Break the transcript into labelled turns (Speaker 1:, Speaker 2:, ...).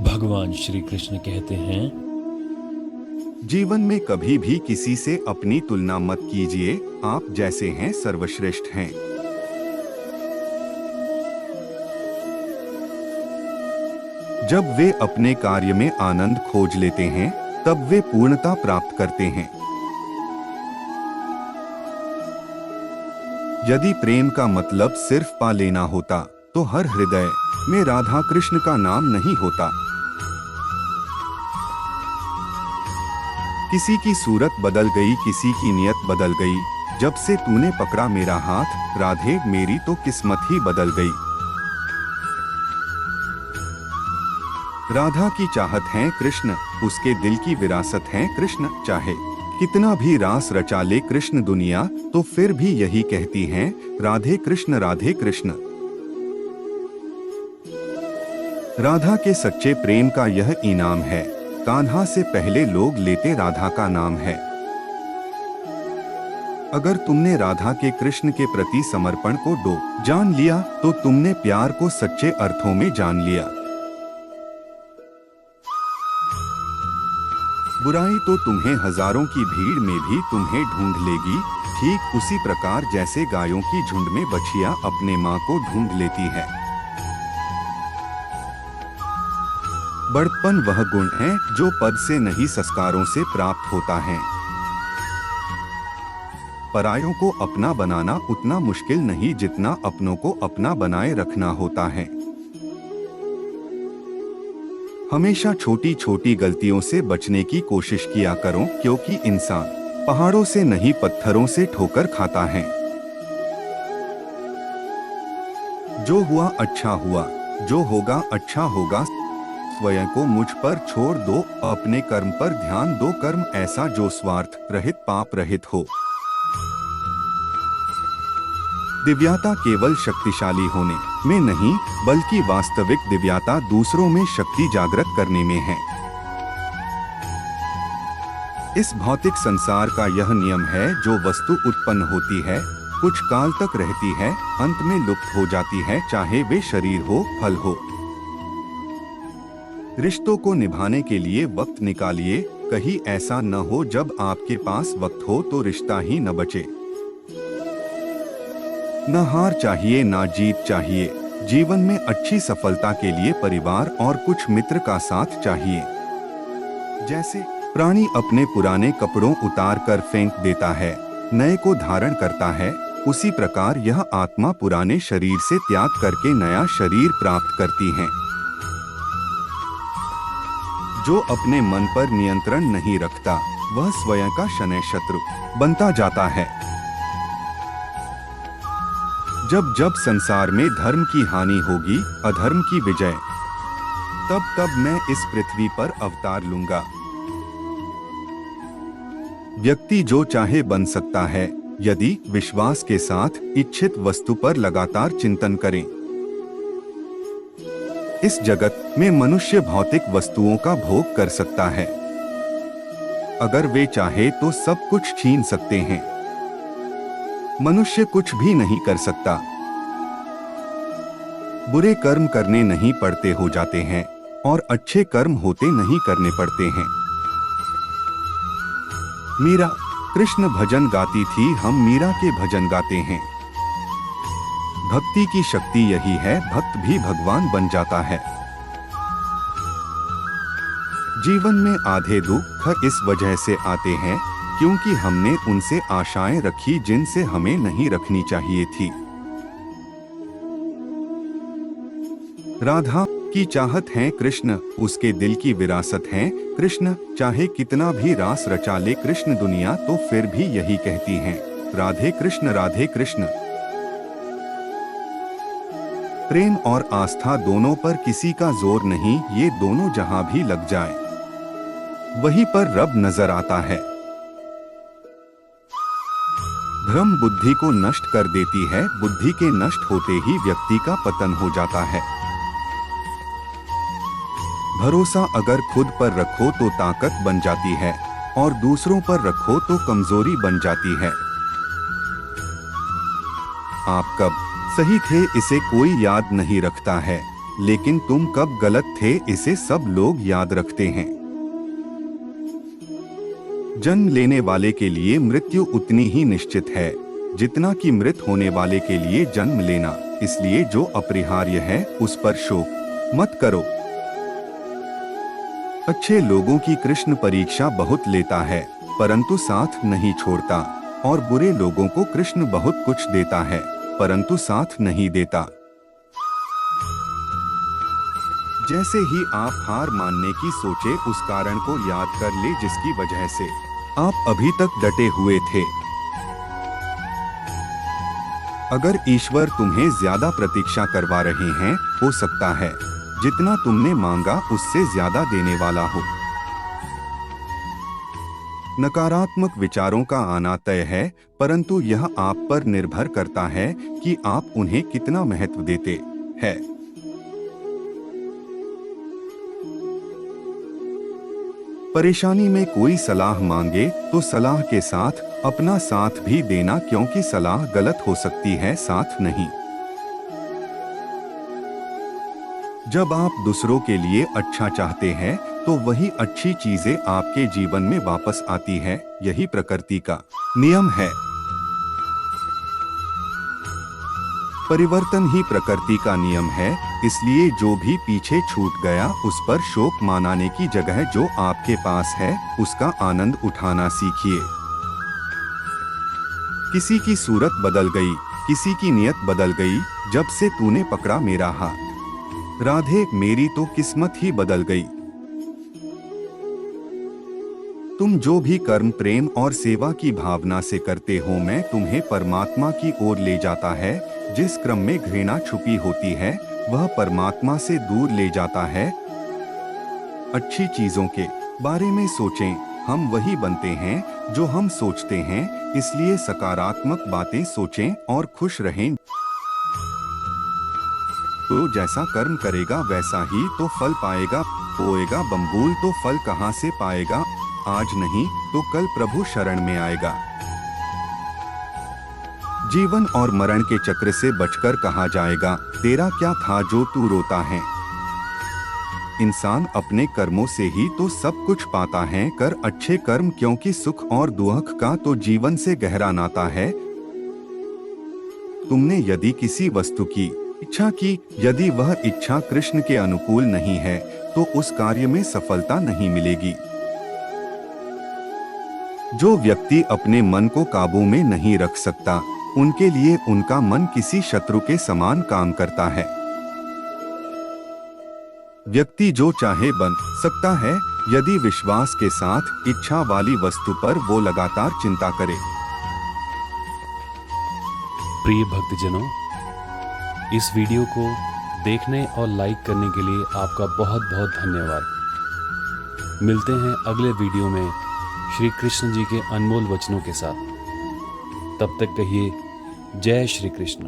Speaker 1: भगवान श्री कृष्ण कहते हैं,
Speaker 2: जीवन में कभी भी किसी से अपनी तुलना मत कीजिए, आप जैसे हैं सर्वश्रेष्ठ हैं। जब वे अपने कार्य में आनंद खोज लेते हैं, तब वे पूर्णता प्राप्त करते हैं। यदि प्रेम का मतलब सिर्फ पा लेना होता, तो हर हृदय में राधा कृष्ण का नाम नहीं होता। किसी की सूरत बदल गई, किसी की नियत बदल गई, जब से तूने पकड़ा मेरा हाथ, राधे मेरी तो किस्मत ही बदल गई। राधा की चाहत है कृष्ण, उसके दिल की विरासत है कृष्ण। चाहे कितना भी रास रचा ले कृष्ण दुनिया, तो फिर भी यही कहती हैं, राधे कृष्ण राधे कृष्ण। राधा के सच्चे प्रेम का यह इनाम है, कान्हा से पहले लोग लेते राधा का नाम है। अगर तुमने राधा के कृष्ण के प्रति समर्पण को जान लिया, तो तुमने प्यार को सच्चे अर्थों में जान लिया। बुराई तो तुम्हें हजारों की भीड़ में भी तुम्हें ढूंढ लेगी, ठीक उसी प्रकार जैसे गायों की झुंड में बछिया अपने माँ को ढूंढ लेती है। बड़प्पन वह गुण है जो पद से नहीं संस्कारों से प्राप्त होता है। परायों को अपना बनाना उतना मुश्किल नहीं जितना अपनों को अपना बनाए रखना होता है। हमेशा छोटी छोटी गलतियों से बचने की कोशिश किया करो, क्योंकि इंसान पहाड़ों से नहीं पत्थरों से ठोकर खाता है। जो हुआ अच्छा हुआ, जो होगा अच्छा होगा। स्वयं को मुझ पर छोड़ दो, अपने कर्म पर ध्यान दो। कर्म ऐसा जो स्वार्थ रहित पाप रहित हो। दिव्यता केवल शक्तिशाली होने में नहीं, बल्कि वास्तविक दिव्यता दूसरों में शक्ति जागृत करने में है। इस भौतिक संसार का यह नियम है, जो वस्तु उत्पन्न होती है, कुछ काल तक रहती है, अंत में लुप्त हो जाती है, चाहे वे शरीर हो, फल हो। रिश्तों को निभाने के लिए वक्त निकालिए, कहीं ऐसा न हो जब आपके पास वक्त हो तो रिश्ता ही न बचे। न हार चाहिए न जीत चाहिए, जीवन में अच्छी सफलता के लिए परिवार और कुछ मित्र का साथ चाहिए। जैसे प्राणी अपने पुराने कपड़ों उतार कर फेंक देता है, नए को धारण करता है, उसी प्रकार यह आत्मा पुराने शरीर से त्याग करके नया शरीर प्राप्त करती है। जो अपने मन पर नियंत्रण नहीं रखता, वह स्वयं का शनै शत्रु बनता जाता है। जब जब संसार में धर्म की हानि होगी, अधर्म की विजय, तब तब मैं इस पृथ्वी पर अवतार लूंगा। व्यक्ति जो चाहे बन सकता है, यदि विश्वास के साथ इच्छित वस्तु पर लगातार चिंतन करें। इस जगत में मनुष्य भौतिक वस्तुओं का भोग कर सकता है। अगर वे चाहे तो सब कुछ छीन सकते हैं। मनुष्य कुछ भी नहीं कर सकता। बुरे कर्म करने नहीं पड़ते हो जाते हैं, और अच्छे कर्म होते नहीं करने पड़ते हैं। मीरा कृष्ण भजन गाती थी, हम मीरा के भजन गाते हैं। भक्ति की शक्ति यही है, भक्त भी भगवान बन जाता है। जीवन में आधे दुख इस वजह से आते हैं, क्योंकि हमने उनसे आशाएं रखी जिनसे हमें नहीं रखनी चाहिए थी। राधा की चाहत है कृष्ण, उसके दिल की विरासत है कृष्ण। चाहे कितना भी रास रचा ले कृष्ण दुनिया, तो फिर भी यही कहती हैं, राधे कृष्ण राधे कृष्ण। प्रेम और आस्था दोनों पर किसी का जोर नहीं, ये दोनों जहां भी लग जाए, वहीं पर रब नजर आता है। भ्रम बुद्धि को नष्ट कर देती है, बुद्धि के नष्ट होते ही व्यक्ति का पतन हो जाता है। भरोसा अगर खुद पर रखो तो ताकत बन जाती है, और दूसरों पर रखो तो कमजोरी बन जाती है। आप कब सही थे इसे कोई याद नहीं रखता है, लेकिन तुम कब गलत थे इसे सब लोग याद रखते हैं। जन्म लेने वाले के लिए मृत्यु उतनी ही निश्चित है जितना कि मृत होने वाले के लिए जन्म लेना, इसलिए जो अपरिहार्य है उस पर शोक मत करो। अच्छे लोगों की कृष्ण परीक्षा बहुत लेता है परंतु साथ नहीं छोड़ता, और बुरे लोगों को कृष्ण बहुत कुछ देता है परंतु साथ नहीं देता। जैसे ही आप हार मानने की सोचे उस कारण को याद कर ले जिसकी वजह से आप अभी तक डटे हुए थे। अगर ईश्वर तुम्हें ज्यादा प्रतीक्षा करवा रहे हैं, हो सकता है जितना तुमने मांगा उससे ज्यादा देने वाला हो। नकारात्मक विचारों का आना तय है, परंतु यह आप पर निर्भर करता है कि आप उन्हें कितना महत्व देते हैं। परेशानी में कोई सलाह मांगे तो सलाह के साथ अपना साथ भी देना, क्योंकि सलाह गलत हो सकती है, साथ नहीं। जब आप दूसरों के लिए अच्छा चाहते हैं तो वही अच्छी चीजें आपके जीवन में वापस आती है। यही प्रकृति का नियम है। परिवर्तन ही प्रकृति का नियम है, इसलिए जो भी पीछे छूट गया उस पर शोक मनाने की जगह जो आपके पास है उसका आनंद उठाना सीखिए। किसी की सूरत बदल गई, किसी की नियत बदल गई, जब से तूने पकड़ा मेरा हाथ। राधे, मेरी तो किस्मत ही बदल गई। तुम जो भी कर्म प्रेम और सेवा की भावना से करते हो, मैं तुम्हें परमात्मा की ओर ले जाता है। जिस क्रम में घृणा छुपी होती है वह परमात्मा से दूर ले जाता है। अच्छी चीजों के बारे में सोचें, हम वही बनते हैं जो हम सोचते हैं, इसलिए सकारात्मक बातें सोचें और खुश रहें। तो जैसा कर्म करेगा वैसा ही तो फल पाएगा। बोएगा बम्बूल तो फल कहाँ से पाएगा? आज नहीं तो कल प्रभु शरण में आएगा। जीवन और मरण के चक्र से बचकर कहा जाएगा, तेरा क्या था जो तू रोता है। इंसान अपने कर्मों से ही तो सब कुछ पाता है। कर अच्छे कर्म, क्योंकि सुख और दुख का तो जीवन से गहरा नाता है। तुमने यदि किसी वस्तु की इच्छा की, यदि वह इच्छा कृष्ण के अनुकूल नहीं है तो उस कार्य में सफलता नहीं मिलेगी। जो व्यक्ति अपने मन को काबू में नहीं रख सकता, उनके लिए उनका मन किसी शत्रु के समान काम करता है। व्यक्ति जो चाहे बन सकता है यदि विश्वास के साथ इच्छा वाली वस्तु पर वो लगातार चिंता करे।
Speaker 1: प्रिय भक्तजनों, इस वीडियो को देखने और लाइक करने के लिए आपका बहुत बहुत धन्यवाद। मिलते हैं अगले वीडियो में श्री कृष्ण जी के अनमोल वचनों के साथ। तब तक कहिए जय श्री कृष्ण।